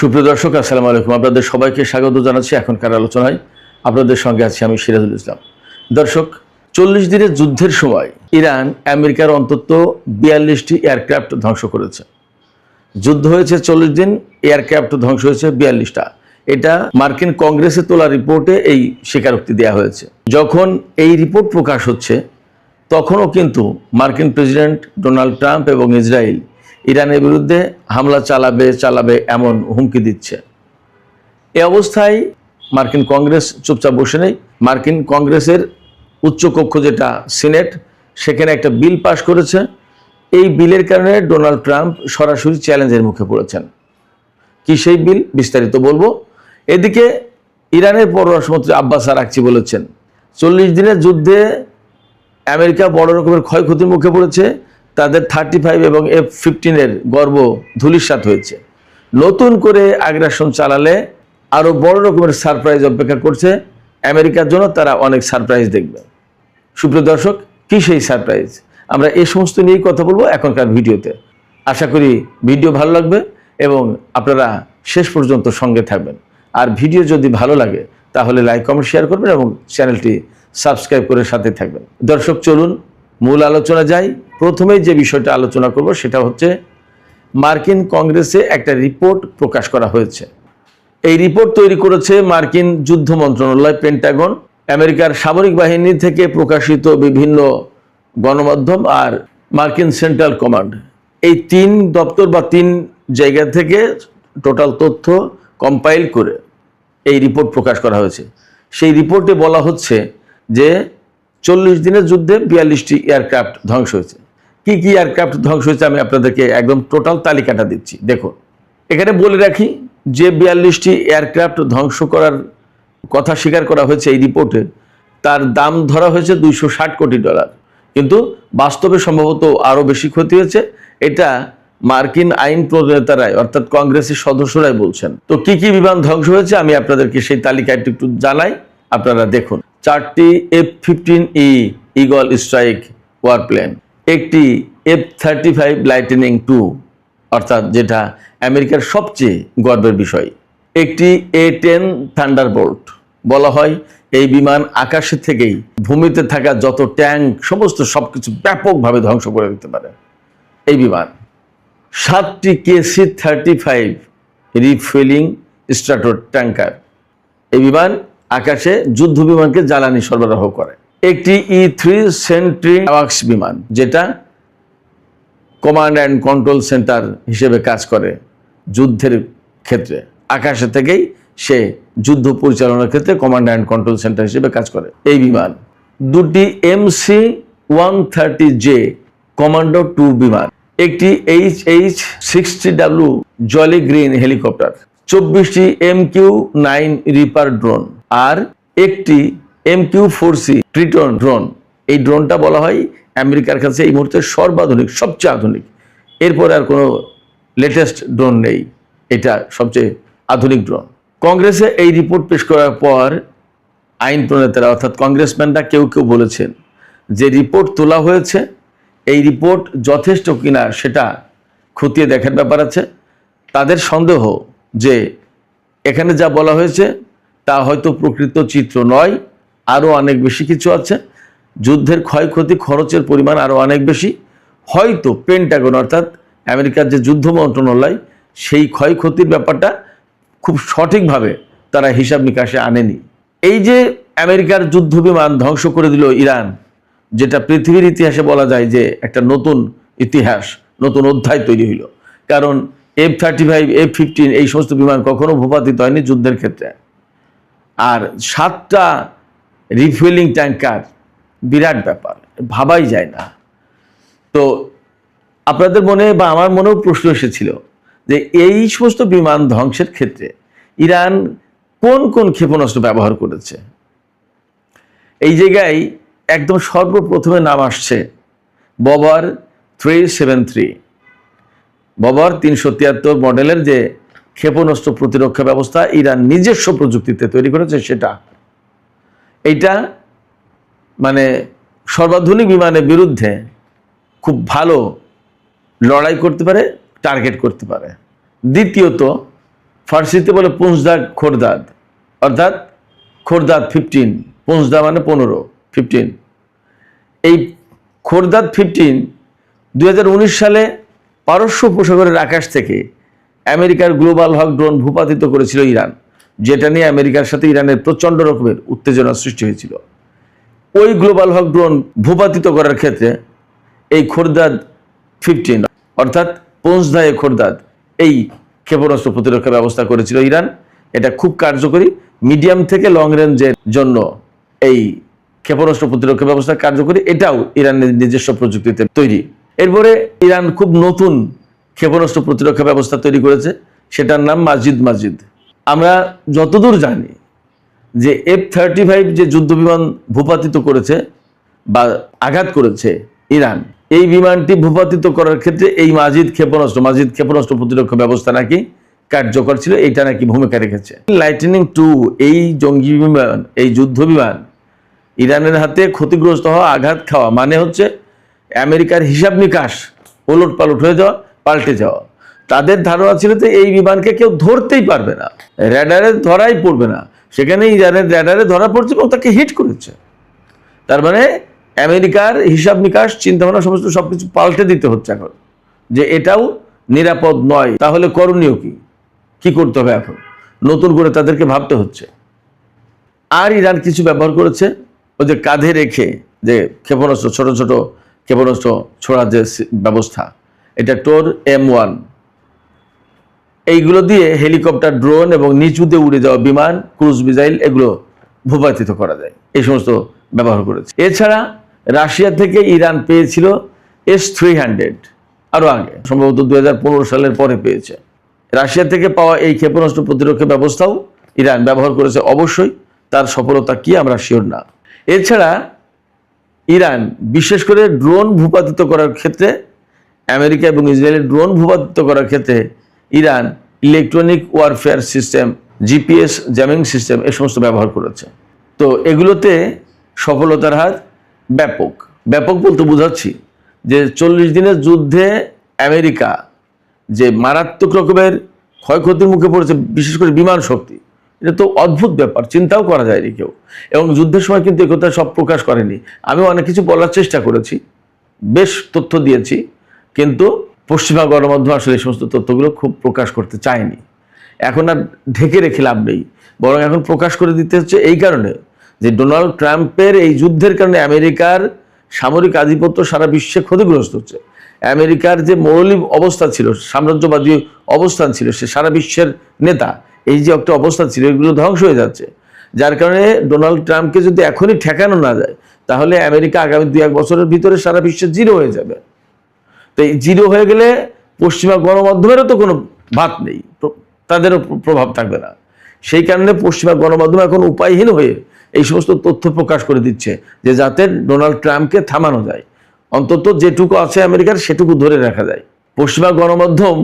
সুপ্রিয় দর্শক, আসসালামু আলাইকুম। আপনাদের সবাইকে স্বাগত জানাচ্ছি এখনকার আলোচনায়। আপনাদের সঙ্গে আছি আমি সিরাজুল ইসলাম। দর্শক, 40 দিনের যুদ্ধের সময় ইরান আমেরিকার অন্তত 42টি এয়ারক্রাফট ধ্বংস করেছে। যুদ্ধ হয়েছে 40 দিন, এয়ারক্রাফট ধ্বংস হয়েছে 42টা। এটা মার্কিন কংগ্রেসে তোলা রিপোর্টে এই স্বীকারোক্তি দেওয়া হয়েছে। যখন এই রিপোর্ট প্রকাশ হচ্ছে তখনও কিন্তু মার্কিন প্রেসিডেন্ট ডোনাল্ড ট্রাম্প এবং ইসরায়েল ইরানের বিরুদ্ধে হামলা চালাবে এমন হুমকি দিচ্ছে। এ অবস্থায় মার্কিন কংগ্রেস চুপচাপ বসে নেই। মার্কিন কংগ্রেসের উচ্চকক্ষ যেটা সিনেট, সেখানে একটা বিল পাশ করেছে। এই বিলের কারণে ডোনাল্ড ট্রাম্প সরাসরি চ্যালেঞ্জের মুখে পড়েছেন। কি সেই বিল, বিস্তারিত বলবো। এদিকে ইরানের পররাষ্ট্রমন্ত্রী আব্বাস আরাকচি বলেছেন 40 দিনের যুদ্ধে আমেরিকা বড় রকমের ক্ষয়ক্ষতির মুখে পড়েছে। তাদের 35 এবং F-15 গর্ব ধূলিসাৎ হয়েছে। নতুন করে আগ্রাসন চালালে আরও বড় রকমের সারপ্রাইজ অপেক্ষা করছে আমেরিকার জন্য। তারা অনেক সারপ্রাইজ দেখবে। সুপ্রিয় দর্শক, কি সেই সারপ্রাইজ, আমরা এই সমস্ত নিয়েই কথা বলবো এখনকার ভিডিওতে। আশা করি ভিডিও ভালো লাগবে এবং আপনারা শেষ পর্যন্ত সঙ্গে থাকবেন। আর ভিডিও যদি ভালো লাগে তাহলে লাইক, কমেন্ট, শেয়ার করবেন এবং চ্যানেলটি সাবস্ক্রাইব করে সাথে থাকবেন। দর্শক, চলুন মূল আলোচনা যাই। প্রথমেই যে বিষয়টা আলোচনা করব সেটা হচ্ছে মার্কিন কংগ্রেসে একটা রিপোর্ট প্রকাশ করা হয়েছে। এই রিপোর্ট তৈরি করেছে মার্কিন যুদ্ধ মন্ত্রণালয়, পেন্টাগন, আমেরিকার সামরিক বাহিনী থেকে প্রকাশিত বিভিন্ন গণমাধ্যম আর মার্কিন সেন্ট্রাল কমান্ড। এই 3 দপ্তর বা 3 জায়গা থেকে টোটাল তথ্য কম্পাইল করে এই রিপোর্ট প্রকাশ করা হয়েছে। সেই রিপোর্টে বলা হচ্ছে যে 40 দিনের যুদ্ধে 42টি এয়ারক্রাফট ধ্বংস হয়েছে। কি কি এয়ারক্রাফট ধ্বংস হয়েছে আমি আপনাদেরকে একদম টোটাল তালিকাটা দিচ্ছি। দেখুন, এখানে বলে রাখি যে 42টি এয়ারক্রাফট ধ্বংস করার কথা স্বীকার করা হয়েছে এই রিপোর্টে, তার দাম ধরা হয়েছে $260 কোটি। কিন্তু বাস্তবে সম্ভবত আরও বেশি ক্ষতি হয়েছে। এটা মার্কিন আইন প্রণেতারাই অর্থাৎ কংগ্রেসের সদস্যরাই বলছেন। তো কি কি বিমান ধ্বংস হয়েছে আমি আপনাদেরকে সেই তালিকাটি একটু জানাই, আপনারা দেখুন। 4টি F-15E ইগল স্ট্রাইক ওয়ারপ্লেন, একটি F-35 লাইটনিং II অর্থাৎ যেটা আমেরিকার সবচেয়ে গর্বের বিষয়, একটি A-10 থান্ডারবোল্ট। বলা হয় এই বিমান আকাশে থেকেই ভূমিতে থাকা যত ট্যাঙ্ক সমস্ত সবকিছু ব্যাপকভাবে ধ্বংস করে দিতে পারে এই বিমান। 7টি KC-35 রিফুয়েলিং স্ট্রাটো ট্যাঙ্কার। এই বিমান আকাশে যুদ্ধ বিমানকে জ্বালানি সরবরাহ করে। একটি E-3 সেন্ট্রি ওয়ার্কস বিমান, যেটা কমান্ড অ্যান্ড কন্ট্রোল সেন্টার হিসেবে কাজ করে যুদ্ধের ক্ষেত্রে। আকাশে থেকেই সে যুদ্ধ পরিচালনার ক্ষেত্রে কমান্ড অ্যান্ড কন্ট্রোল সেন্টার হিসেবে কাজ করে এই বিমান। 2টি MC-130J কমান্ডো 2 বিমান, একটি HH-60W জলি গ্রিন হেলিকপ্টার, 24টি MQ-9 রিপার ড্রোন আর একটি MQ-4C ট্রিটন ড্রোন। এই ড্রোনটা বলা হয় আমেরিকার কাছে এই মুহূর্তে সর্বাধুনিক, সবচেয়ে আধুনিক। এরপরে আর কোনো লেটেস্ট ড্রোন নেই, এটা সবচেয়ে আধুনিক ড্রোন। কংগ্রেসে এই রিপোর্ট পেশ করার পর আইন প্রণেতারা অর্থাৎ কংগ্রেসম্যানরা কেউ কেউ বলেছেন যে রিপোর্ট তোলা হয়েছে, এই রিপোর্ট যথেষ্ট কিনা সেটা খতিয়ে দেখার ব্যাপার আছে। তাদের সন্দেহ যে এখানে যা বলা হয়েছে তা হয়তো প্রকৃত চিত্র নয়, আরও অনেক বেশি কিছু আছে। যুদ্ধের ক্ষয়ক্ষতি, খরচের পরিমাণ আরও অনেক বেশি। হয়তো পেন্টাগন অর্থাৎ আমেরিকার যে যুদ্ধ মন্ত্রণালয়, সেই ক্ষয়ক্ষতির ব্যাপারটা খুব সঠিকভাবে তারা হিসাব নিকাশে আনেনি। এই যে আমেরিকার যুদ্ধ বিমান ধ্বংস করে দিল ইরান, যেটা পৃথিবীর ইতিহাসে বলা যায় যে একটা নতুন ইতিহাস, নতুন অধ্যায় তৈরি হইল। কারণ F-35, F-15 এই সমস্ত বিমান কখনো ভূপাতিত হয়নি যুদ্ধের ক্ষেত্রে। আর 7টা রিফুয়েলিং ট্যাঙ্কার, বিরাট ব্যাপার, ভাবাই যায় না। তো আপনাদের মনে বা আমার মনেও প্রশ্ন এসেছিল যে এই সমস্ত বিমান ধ্বংসের ক্ষেত্রে ইরান কোন কোন ক্ষেপণাস্ত্র ব্যবহার করেছে। এই জায়গায় একদম সর্বপ্রথমে নাম আসছে ববার 373, ববার 373 মডেলের যে ক্ষেপণাস্ত্র প্রতিরক্ষা ব্যবস্থা ইরান নিজস্ব প্রযুক্তিতে তৈরি করেছে সেটা। এইটা মানে সর্বাধুনিক বিমানের বিরুদ্ধে খুব ভালো লড়াই করতে পারে, টার্গেট করতে পারে। দ্বিতীয়ত ফার্সিতে বলে পুঞ্জদা খোরদাদ, অর্থাৎ খোরদাদ 15, পুঞ্জদা মানে 15, 15। এই খোরদাদ 15 2019 সালে পারস্য উপসাগরের আকাশ থেকে আমেরিকার গ্লোবাল হক ড্রোন ভূপাতিত করেছিল ইরান, যেটা নিয়ে আমেরিকার সাথে ইরানের প্রচণ্ড রকমের উত্তেজনা সৃষ্টি হয়েছিল। ওই গ্লোবাল হক ড্রোন ভূপাতিত করার ক্ষেত্রে এই খোরদাদ 15 অর্থাৎ পুঞ্জদা-এ খোরদাদ এই ক্ষেপণাস্ত্র প্রতিরক্ষা ব্যবস্থা করেছিল ইরান। এটা খুব কার্যকরী, মিডিয়াম থেকে লং রেঞ্জের জন্য এই ক্ষেপণাস্ত্র প্রতিরক্ষা ব্যবস্থা কার্যকরী। এটাও ইরানের নিজস্ব প্রযুক্তিতে তৈরি। এরপরে ইরান খুব নতুন ক্ষেপণাস্ত্র প্রতিরক্ষা ব্যবস্থা তৈরি করেছে, সেটার নাম মাজিদ। আমরা যতদূর জানি যে F-35 যে যুদ্ধ বিমান ভূপাতিত করেছে বা আঘাত করেছে ইরান, এই বিমানটি ভূপাতিত করার ক্ষেত্রে এই মাজিদ ক্ষেপণাস্ত্র প্রতিরক্ষা ব্যবস্থা নাকি কার্যকর ছিল, এইটা নাকি ভূমিকা রেখেছে। লাইটনিং 2 এই জঙ্গি বিমান, এই যুদ্ধ বিমান ইরানের হাতে ক্ষতিগ্রস্ত হওয়া, আঘাত খাওয়া মানে হচ্ছে আমেরিকার হিসাব নিকাশ ওলট পালট হয়ে যাওয়া, পাল্টে যাওয়া। তাদের ধারণা ছিল যে এই বিমানকে কেউ ধরতেই পারবে না, র্যাডারে ধরাই পড়বে না, সেখানে ইরানের র্যাডারে ধরা পড়ছে এবং তাকে হিট করেছে। তার মানে আমেরিকার হিসাব নিকাশ, চিন্তাভাবনা, সমস্ত সবকিছু পাল্টে দিতে হচ্ছে এখন, যে এটাও নিরাপদ নয়। তাহলে করণীয় কি করতে হবে? এখন নতুন করে তাদেরকে ভাবতে হচ্ছে। আর ইরান কিছু ব্যবহার করেছে, ওই যে কাঁধে রেখে যে ক্ষেপণাস্ত্র, ছোট ছোট ক্ষেপণাস্ত্র ছোড়ার যে ব্যবস্থা, এটা টোর M1, এইগুলো দিয়ে হেলিকপ্টার, ড্রোন এবং নিচুতে উড়ে যাওয়া বিমান, ক্রুজ মিসাইল এগুলো ভূপাতিত করা যায়, এই সমস্ত ব্যবহার করেছে। এছাড়া রাশিয়া থেকে ইরান পেয়েছিল S-300, আরও আগে, সম্ভবত 2015 সালের পরে পেয়েছে। রাশিয়া থেকে পাওয়া এই ক্ষেপণাস্ত্র প্রতিরক্ষা ব্যবস্থাও ইরান ব্যবহার করেছে। অবশ্যই তার সফলতা কি আমরা শিওর না। এছাড়া ইরান বিশেষ করে ড্রোন ভূপাতিত করার ক্ষেত্রে, আমেরিকা এবং ইসরায়েলের ড্রোন ভূপাতিত করার ক্ষেত্রে Iran electronic warfare system, GPS jamming system, এ সমস্ত ব্যবহার করেছে। তো এগুলোতে সফলতার হার ব্যাপক বলতে বোঝাচ্ছি যে 40 দিনের যুদ্ধে আমেরিকা যে মারাত্মক রকমের ক্ষয়ক্ষতির মুখে পড়েছে, বিশেষ করে বিমান শক্তি, এটা তো অদ্ভুত ব্যাপার, চিন্তাও করা যায়নি কেউ। এবং যুদ্ধের সময় কিন্তু একথা সব প্রকাশ করেনি। আমি অনেক কিছু বলার চেষ্টা করেছি, বেশ তথ্য দিয়েছি, কিন্তু পশ্চিমা গণমাধ্যম আসলে এই সমস্ত তথ্যগুলো খুব প্রকাশ করতে চায়নি। এখন আর ঢেকে রেখে লাভ নেই, বরং এখন প্রকাশ করে দিতে হচ্ছে এই কারণে যে ডোনাল্ড ট্রাম্পের এই যুদ্ধের কারণে আমেরিকার সামরিক আধিপত্য সারা বিশ্বে ক্ষতিগ্রস্ত হচ্ছে। আমেরিকার যে মৌলিক অবস্থা ছিল, সাম্রাজ্যবাদী অবস্থান ছিল, সে সারা বিশ্বের নেতা, এই যে একটা অবস্থা ছিল, এগুলো ধ্বংস হয়ে যাচ্ছে। যার কারণে ডোনাল্ড ট্রাম্পকে যদি এখনই ঠেকানো না যায়, তাহলে আমেরিকা আগামী 2-1 বছরের ভিতরে সারা বিশ্বে জিরো হয়ে যাবে। তো এই জিরো হয়ে গেলে পশ্চিমা গণমাধ্যমেরও তো কোনো ভাত নেই, তাদেরও প্রভাব থাকবে না। সেই কারণে পশ্চিমা গণমাধ্যম এখন উপায়হীন হয়ে এই সমস্ত তথ্য প্রকাশ করে দিচ্ছে, যে যাতে ডোনাল্ড ট্রাম্পকে থামানো যায়, অন্তত যেটুকু আছে আমেরিকার সেটুকু ধরে রাখা যায়। পশ্চিমা গণমাধ্যম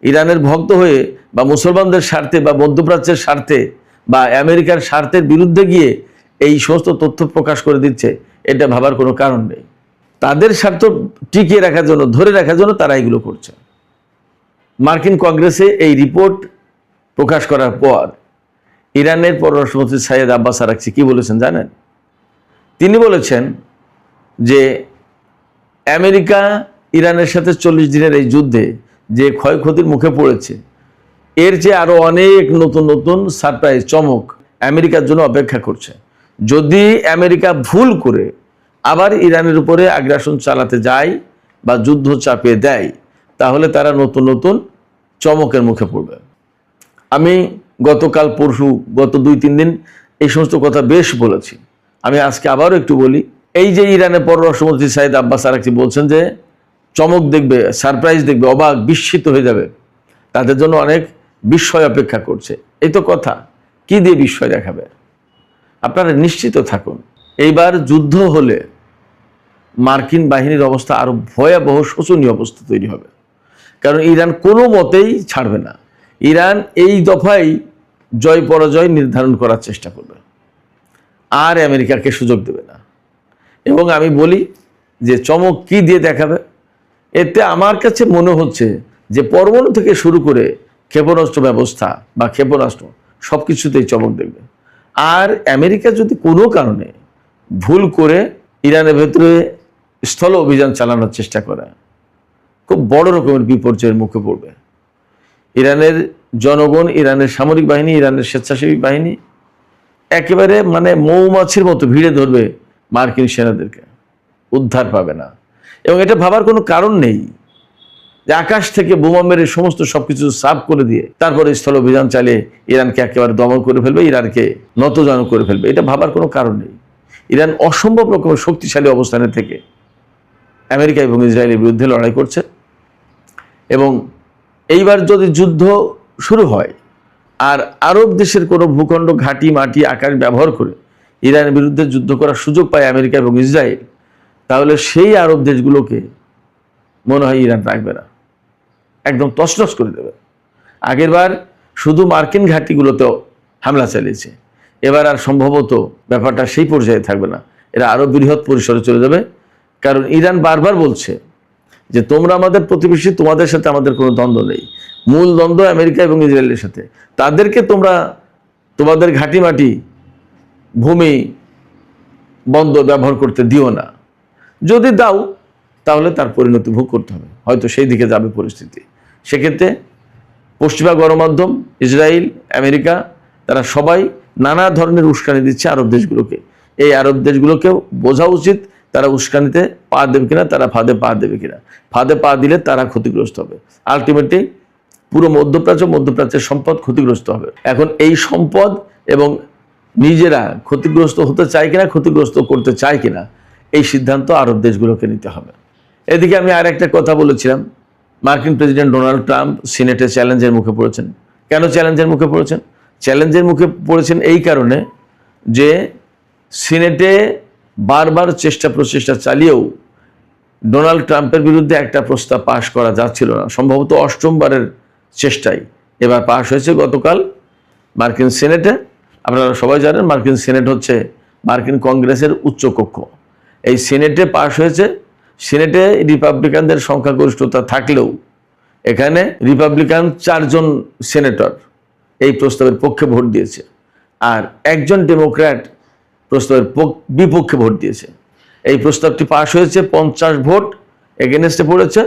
ইরানের ভক্ত হয়ে বা মুসলমানদের স্বার্থে বা মধ্যপ্রাচ্যের স্বার্থে বা আমেরিকার স্বার্থের বিরুদ্ধে গিয়ে এই সমস্ত তথ্য প্রকাশ করে দিচ্ছে, এটা ভাবার কোনো কারণ নেই। তাদের স্বার্থ টিকিয়ে রাখার জন্য, ধরে রাখার জন্য তারা এগুলো করছে। মার্কিন কংগ্রেসে এই রিপোর্ট প্রকাশ করার পর ইরানের পররাষ্ট্রমন্ত্রী সাইয়েদ আব্বাস আরাকচি কি বলেছেন জানেন? তিনি বলেছেন যে আমেরিকা ইরানের সাথে 40 দিনের এই যুদ্ধে যে ক্ষয়ক্ষতির মুখে পড়েছে, এর চেয়ে আরো অনেক নতুন নতুন সারপ্রাইজ, চমক আমেরিকার জন্য অপেক্ষা করছে। যদি আমেরিকা ভুল করে আবার ইরানের উপরে আগ্রাসন চালাতে যায় বা যুদ্ধ চাপিয়ে দেয়, তাহলে তারা নতুন নতুন চমকের মুখে পড়বে। আমি গতকাল পরশু, গত 2-3 দিন এই সমস্ত কথা বেশ বলেছি। আমি আজকে আবারও একটু বলি। এই যে ইরানের পররাষ্ট্রমন্ত্রী সাইয়েদ আব্বাস আরাকচি বলছেন যে চমক দেখবে, সারপ্রাইজ দেখবে, অবাক বিস্মিত হয়ে যাবে, তাদের জন্য অনেক বিস্ময় অপেক্ষা করছে। এই তো কথা, কি দিয়ে বিস্ময় দেখাবে? আপনারা নিশ্চিত থাকুন, এইবার যুদ্ধ হলে মার্কিন বাহিনীর অবস্থা আরো ভয়াবহ, শোচনীয় অবস্থা তৈরি হবে। কারণ ইরান কোনো মতেই ছাড়বে না। ইরান এই দফায় জয় পরাজয় নির্ধারণ করার চেষ্টা করবে, আর আমেরিকাকে সুযোগ দেবে না। এবং আমি বলি যে চমক কি দিয়ে দেখাবে, এতে আমার কাছে মনে হচ্ছে যে পরমাণু থেকে শুরু করে ক্ষেপণাস্ত্র ব্যবস্থা বা ক্ষেপণাস্ত্র সব কিছুতেই চমক দেখবে। আর আমেরিকা যদি কোনো কারণে ভুল করে ইরানের ভেতরে স্থল অভিযান চালানোর চেষ্টা করে, খুব বড় রকমের বিপর্যয়ের মুখে পড়বে। ইরানের জনগণ, ইরানের সামরিক বাহিনী, ইরানের স্বেচ্ছাসেবী বাহিনী একেবারে মানে মৌমাছির মতো ভিড়ে ধরবে মার্কিন সেনাদেরকে, উদ্ধার পাবে না। এবং এটা ভাবার কোনো কারণ নেই যে আকাশ থেকে বোমা মেরে সমস্ত সবকিছু সাফ করে দিয়ে তারপরে স্থল অভিযান চালিয়ে ইরানকে একেবারে দমন করে ফেলবে, ইরানকে নতজানু করে ফেলবে। এটা ভাবার কোনো কারণ নেই। ইরান অসম্ভব রকমের শক্তিশালী অবস্থানে থেকে আমেরিকা এবং ইসরায়েলের বিরুদ্ধে লড়াই করছে। এবং এইবার যদি যুদ্ধ শুরু হয় আর আরব দেশের কোনো ভূখণ্ড, ঘাঁটি, মাটি, আকাশ ব্যবহার করে ইরানের বিরুদ্ধে যুদ্ধ করার সুযোগ পায় আমেরিকা এবং ইসরায়েল, তাহলে সেই আরব দেশগুলোকে মনে হয় ইরান রাখবে না, একদম তছনছ করে দেবে। আগেরবার শুধু মার্কিন ঘাঁটিগুলোতেও হামলা চালিয়েছে, এবার আর সম্ভবত ব্যাপারটা সেই পর্যায়ে থাকবে না, এরা আরও বৃহৎ পরিসরে চলে যাবে। কারণ ইরান বারবার বলছে যে তোমরা আমাদের প্রতিবেশী, তোমাদের সাথে আমাদের কোনো দ্বন্দ্ব নেই, মূল দ্বন্দ্ব আমেরিকা এবং ইসরায়েলের সাথে। তাদেরকে তোমরা তোমাদের ঘাঁটি মাটি, ভূমি, বন্দর ব্যবহার করতে দিও না। যদি দাও তাহলে তার পরিণতি ভোগ করতে হবে, হয়তো সেই দিকে যাবে পরিস্থিতি। সেক্ষেত্রে পশ্চিমা গণমাধ্যম, ইসরায়েল, আমেরিকা, তারা সবাই নানা ধরনের উস্কানি দিচ্ছে আরব দেশগুলোকে। এই আরব দেশগুলোকেও বোঝা উচিত তারা উস্কানিতে পা দেবে কিনা, তারা ফাঁদে পা দেবে কিনা। ফাঁদে পা দিলে তারা ক্ষতিগ্রস্ত হবে, আলটিমেটলি পুরো মধ্যপ্রাচ্যের সম্পদ ক্ষতিগ্রস্ত হবে। এখন এই সম্পদ এবং নিজেরা ক্ষতিগ্রস্ত হতে চায় কিনা, ক্ষতিগ্রস্ত করতে চায় কিনা, এই সিদ্ধান্ত আরব দেশগুলোকে নিতে হবে। এদিকে আমি আর একটা কথা বলেছিলাম, মার্কিন প্রেসিডেন্ট ডোনাল্ড ট্রাম্প সিনেটে চ্যালেঞ্জের মুখে পড়েছেন। কেন চ্যালেঞ্জের মুখে পড়েছেন? চ্যালেঞ্জের মুখে পড়েছেন এই কারণে যে সিনেটে বারবার প্রচেষ্টা চালিয়েও ডোনাল্ড ট্রাম্পের বিরুদ্ধে একটা প্রস্তাব পাশ করা যাচ্ছিল না। সম্ভবত অষ্টমবারের চেষ্টায় এবার পাশ হয়েছে গতকাল মার্কিন সিনেটে। আপনারা সবাই জানেন মার্কিন সিনেট হচ্ছে মার্কিন কংগ্রেসের উচ্চকক্ষ। এই সিনেটে পাশ হয়েছে। সিনেটে রিপাবলিকানদের সংখ্যাগরিষ্ঠতা থাকলেও এখানে রিপাবলিকান 4 জন সেনেটর এই প্রস্তাবের পক্ষে ভোট দিয়েছে, আর একজন ডেমোক্র্যাট প্রস্তাবের বিপক্ষে ভোট দিয়েছে। এই প্রস্তাবটি পাশ হয়েছে 50 ভোট, এগেনস্টে পড়েছে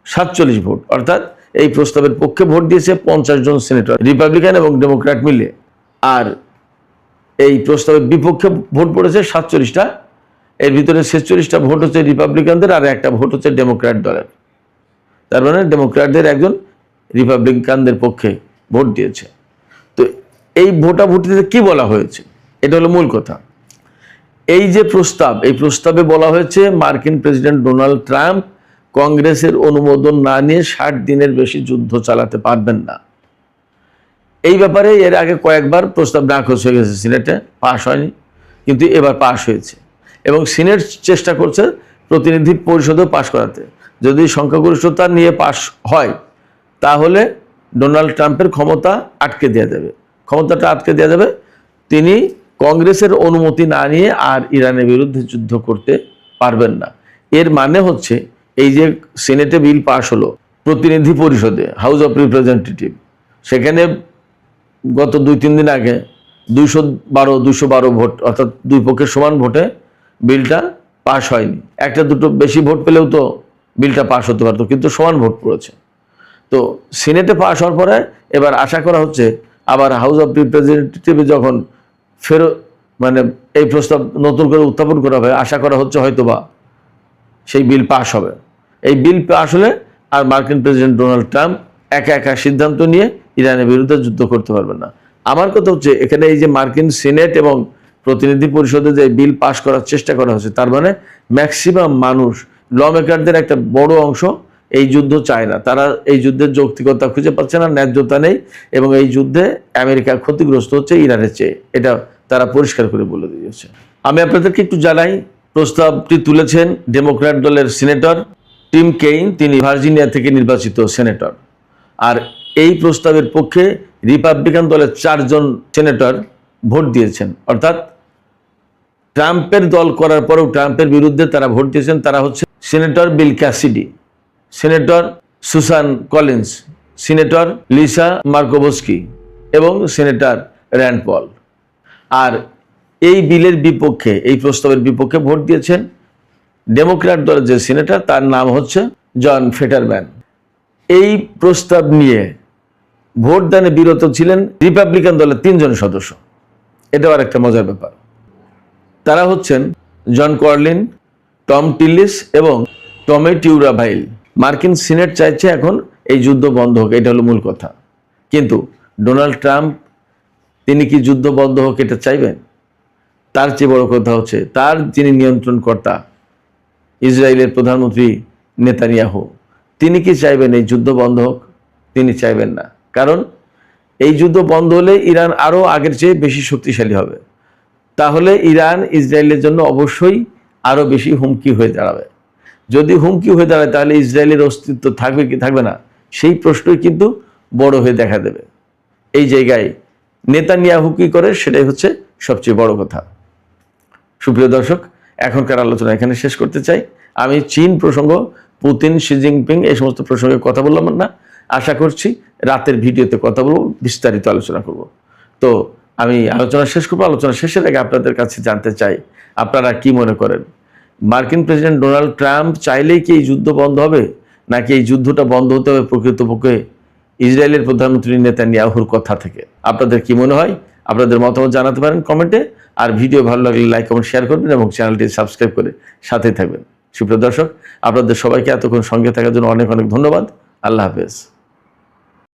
47 ভোট, অর্থাৎ এই প্রস্তাবের পক্ষে ভোট দিয়েছে 50 জন সেনেটর, রিপাবলিকান এবং ডেমোক্র্যাট মিলে। আর এই প্রস্তাবের বিপক্ষে ভোট পড়েছে 47টা। এর ভিতরে 46টা ভোট হচ্ছে রিপাবলিকানদের, আর একটা ভোট হচ্ছে ডেমোক্র্যাট দলের। তার মানে ডেমোক্র্যাটদের একজন রিপাবলিকানদের পক্ষে ভোট দিয়েছে। তো এই ভোটাভুটিতে কি বলা হয়েছে, এটা হলো মূল কথা। এই যে প্রস্তাব, এই প্রস্তাবে বলা হয়েছে মার্কিন প্রেসিডেন্ট ডোনাল্ড ট্রাম্প কংগ্রেসের অনুমোদন না নিয়ে 60 দিনের বেশি যুদ্ধ চালাতে পারবেন না। এই ব্যাপারে এর আগে কয়েকবার প্রস্তাব নাকচ হয়ে গেছে, সিনেটে পাশ হয়নি, কিন্তু এবার পাশ হয়েছে। এবং সিনেট চেষ্টা করছে প্রতিনিধি পরিষদেও পাশ করাতে। যদি সংখ্যাগরিষ্ঠতা নিয়ে পাশ হয় তাহলে ডোনাল্ড ট্রাম্পের ক্ষমতা আটকে দেওয়া যাবে, ক্ষমতাটা আটকে দেওয়া যাবে। তিনি কংগ্রেসের অনুমতি না নিয়ে আর ইরানের বিরুদ্ধে যুদ্ধ করতে পারবেন না। এর মানে হচ্ছে এই যে সিনেটে বিল পাশ হলো, প্রতিনিধি পরিষদে, হাউস অফ রিপ্রেজেন্টেটিভ, সেখানে গত 2-3 দিন আগে 212 ভোট, অর্থাৎ দুই পক্ষের সমান ভোটে বিলটা পাশ হয়নি। একটা দুটো বেশি ভোট পেলেও তো বিলটা পাশ হতে পারতো, কিন্তু সমান ভোট পড়েছে। তো সিনেটে পাশ হওয়ার পরে এবার আশা করা হচ্ছে আবার হাউস অফ রিপ্রেজেন্টেটিভে যখন মানে এই প্রস্তাব নতুন করে উত্থাপন করা হবে, আশা করা হচ্ছে হয়তোবা সেই বিল পাশ হবে। এই বিল পাশ হলে আর মার্কিন প্রেসিডেন্ট ডোনাল্ড ট্রাম্প একা একা সিদ্ধান্ত নিয়ে ইরানের বিরুদ্ধে যুদ্ধ করতে পারবেন না। আমার কথা হচ্ছে এখানে এই যে মার্কিন সিনেট এবং প্রতিনিধি পরিষদে যে বিল পাশ করার চেষ্টা করা হচ্ছে, তার মানে ম্যাক্সিমাম মানুষ, ল মেকারদের একটা বড় অংশ এই যুদ্ধ চায় না। তারা এই যুদ্ধের যৌক্তিকতা খুঁজে পাচ্ছে না, ন্যায্যতা নেই, এবং এই যুদ্ধে আমেরিকা ক্ষতিগ্রস্ত হচ্ছে ইরানের চেয়ে, এটা তারা পরিষ্কার করে বলে দিয়েছে। আমি আপনাদেরকে একটু জানাই, প্রস্তাবটি তুলেছেন ডেমোক্র্যাট দলের সিনেটর টিম কেইন, তিনি ভার্জিনিয়া থেকে নির্বাচিত সেনেটর। আর এই প্রস্তাবের পক্ষে রিপাবলিকান দলের 4 জন সেনেটর ভোট দিয়েছেন, অর্থাৎ ট্রাম্পের দল করার পরেও ট্রাম্পের বিরুদ্ধে তারা ভোট দিয়েছেন। তারা হচ্ছে senator Bill Cassidy, senator Susan Collins, senator Lisa Murkowski এবং সিনেটর র্যান্ড পল। আর এই বিলের বিপক্ষে, এই প্রস্তাবের বিপক্ষে ভোট দিয়েছেন ডেমোক্র্যাট দলের যে সিনেটর, তার নাম হচ্ছে জন ফেটারম্যান। এই প্রস্তাব নিয়ে ভোটদানে বিরত ছিলেন রিপাবলিকান দলের 3 জন সদস্য। এটাও আর একটা মজার ব্যাপার। তারা হচ্ছেন জন কর্লিন, টম টিলিস এবং টমে টিউরাভাইল। মার্কিন সিনেট চাইছে এখন এই যুদ্ধ বন্ধ হোক, এটা হলো মূল কথা। কিন্তু ডোনাল্ড ট্রাম্প তিনি কি যুদ্ধ বন্ধ হোক এটা চাইবেন? তার চেয়ে বড় কথা হচ্ছে তার যিনি নিয়ন্ত্রণকর্তা ইসরায়েলের প্রধানমন্ত্রী নেতানিয়াহু, তিনি কি চাইবেন এই যুদ্ধ বন্ধ হোক? তিনি চাইবেন না। কারণ এই যুদ্ধ বন্ধ হলে ইরান আরও আগের চেয়ে বেশি শক্তিশালী হবে। তাহলে ইরান ইসরায়েলের জন্য অবশ্যই আরও বেশি হুমকি হয়ে দাঁড়াবে। যদি হুমকি হয়ে দাঁড়ায় তাহলে ইসরায়েলের অস্তিত্ব থাকবে কি থাকবে না, সেই প্রশ্নই কিন্তু বড় হয়ে দেখা দেবে। এই জায়গায় নেতানিয়াহু কি করে, সেটাই হচ্ছে সবচেয়ে বড় কথা। সুপ্রিয় দর্শক, এখনকার আলোচনা এখানে শেষ করতে চাই। আমি চীন প্রসঙ্গ, পুতিন, শি জিনপিং এই সমস্ত প্রসঙ্গে কথা বললাম না। আশা করছি রাতের ভিডিওতে কথা বলবো, বিস্তারিত আলোচনা করব। তো আমি আলোচনা শেষ করবো। আলোচনা শেষের আগে আপনাদের কাছে জানতে চাই, আপনারা কি মনে করেন, মার্কিন প্রেসিডেন্ট ডোনাল্ড ট্রাম্প চাইলেই কি এই যুদ্ধ বন্ধ হবে, নাকি এই যুদ্ধটা বন্ধ হতে হবে প্রকৃতপক্ষে ইসরায়েলের প্রধানমন্ত্রী নেতানিয়াহুর কথা থেকে? আপনাদের কি মনে হয়? আপনাদের মতামত জানাতে পারেন কমেন্টে। আর ভিডিও ভালো লাগলে লাইক, কমেন্ট, শেয়ার করবেন এবং চ্যানেলটি সাবস্ক্রাইব করে সাথেই থাকবেন। সুপ্রিয় দর্শক, আপনাদের সবাইকে এতক্ষণ সঙ্গে থাকার জন্য অনেক অনেক ধন্যবাদ। আল্লাহ হাফেজ।